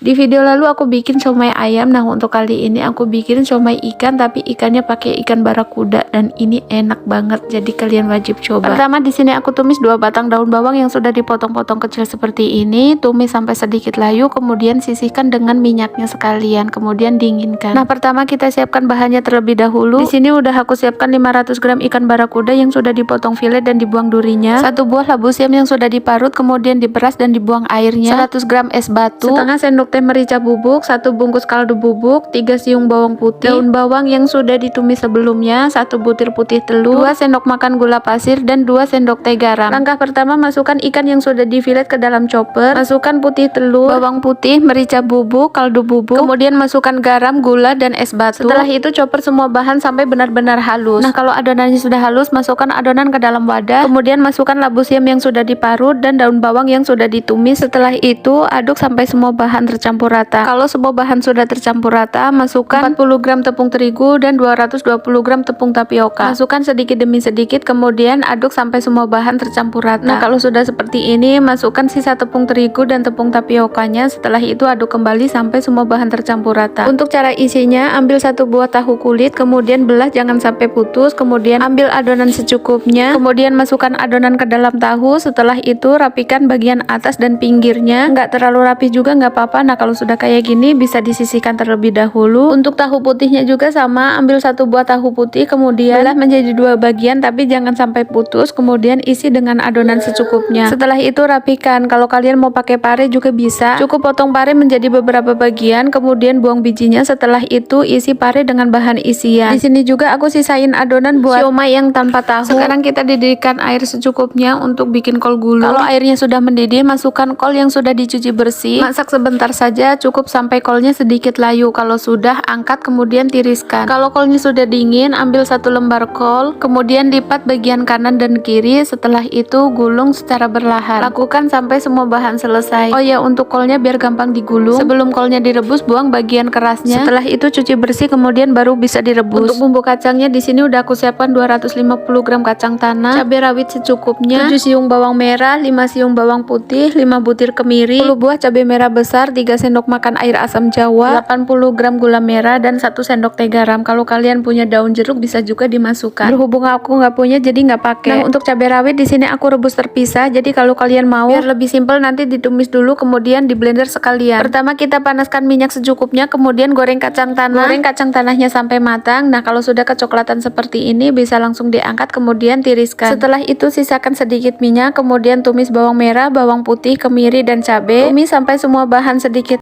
Di video lalu aku bikin siomay ayam. Nah, untuk kali ini aku bikin siomay ikan, tapi ikannya pakai ikan barakuda dan ini enak banget. Jadi kalian wajib coba. Pertama di sini aku tumis 2 batang daun bawang yang sudah dipotong-potong kecil seperti ini. Tumis sampai sedikit layu, kemudian sisihkan dengan minyaknya sekalian, kemudian dinginkan. Nah, pertama kita siapkan bahannya terlebih dahulu. Di sini udah aku siapkan 500 gram ikan barakuda yang sudah dipotong filet dan dibuang durinya. 1 buah labu siam yang sudah diparut kemudian diperas dan dibuang airnya. 100 gram es batu, setengah sendok teh merica bubuk, 1 bungkus kaldu bubuk, 3 siung bawang putih, daun bawang yang sudah ditumis sebelumnya, 1 butir putih telur, 2 sendok makan gula pasir, dan 2 sendok teh garam. Langkah pertama, masukkan ikan yang sudah difilet ke dalam chopper, masukkan putih telur, bawang putih, merica bubuk, kaldu bubuk, kemudian masukkan garam, gula, dan es batu. Setelah itu chopper semua bahan sampai benar-benar halus. Nah, kalau adonannya sudah halus, masukkan adonan ke dalam wadah, kemudian masukkan labu siam yang sudah diparut dan daun bawang yang sudah ditumis. Setelah itu aduk sampai semua bahan tercampur rata. Kalau semua bahan sudah tercampur rata, masukkan 40 gram tepung terigu dan 220 gram tepung tapioka. Masukkan sedikit demi sedikit, kemudian aduk sampai semua bahan tercampur rata. Nah, kalau sudah seperti ini, masukkan sisa tepung terigu dan tepung tapiokanya. Setelah itu aduk kembali sampai semua bahan tercampur rata. Untuk cara isinya, ambil 1 buah tahu kulit, kemudian belah jangan sampai putus, kemudian ambil adonan secukupnya, kemudian masukkan adonan ke dalam tahu. Setelah itu rapikan bagian atas dan pinggirnya, nggak terlalu rapi juga nggak apa-apa. Nah, kalau sudah kayak gini bisa disisihkan terlebih dahulu. Untuk tahu putihnya juga sama, ambil 1 buah tahu putih, kemudian belah menjadi 2 bagian tapi jangan sampai putus, kemudian isi dengan adonan secukupnya. Setelah itu rapikan. Kalau kalian mau pakai pare juga bisa, cukup potong pare menjadi beberapa bagian, kemudian buang bijinya. Setelah itu isi pare dengan bahan isian. Di sini juga aku sisain adonan buat siomay yang tanpa tahu. Sekarang kita didihkan air secukupnya untuk bikin kol gulung. Kalau airnya sudah mendidih, masukkan kol yang sudah dicuci bersih. Masak sebentar saja, cukup sampai kolnya sedikit layu. Kalau sudah, angkat kemudian tiriskan. Kalau kolnya sudah dingin, ambil 1 lembar kol, kemudian lipat bagian kanan dan kiri. Setelah itu gulung secara berlahan. Lakukan sampai semua bahan selesai. Oh ya, untuk kolnya biar gampang digulung, sebelum kolnya direbus, buang bagian kerasnya. Setelah itu cuci bersih, kemudian baru bisa direbus. Untuk bumbu kacangnya di sini udah aku siapkan 250 gram kacang tanah, cabai rawit secukupnya, 7 siung bawang merah, 5 siung bawang putih, 5 butir kemiri, 10 buah cabai merah besar, 3 sendok makan air asam jawa, 80 gram gula merah, dan 1 sendok teh garam. Kalau kalian punya daun jeruk bisa juga dimasukkan. Berhubung aku nggak punya jadi nggak pakai. Nah, untuk cabai rawit di sini aku rebus terpisah. Jadi kalau kalian mau biar lebih simpel, nanti ditumis dulu kemudian di blender sekalian. Pertama kita panaskan minyak secukupnya, kemudian goreng kacang tanah. Goreng kacang tanahnya sampai matang. Nah, kalau sudah kecoklatan seperti ini bisa langsung diangkat kemudian tiriskan. Setelah itu sisakan sedikit minyak, kemudian tumis bawang merah, bawang putih, kemiri, dan cabai. Tumis sampai semua bahan sedikit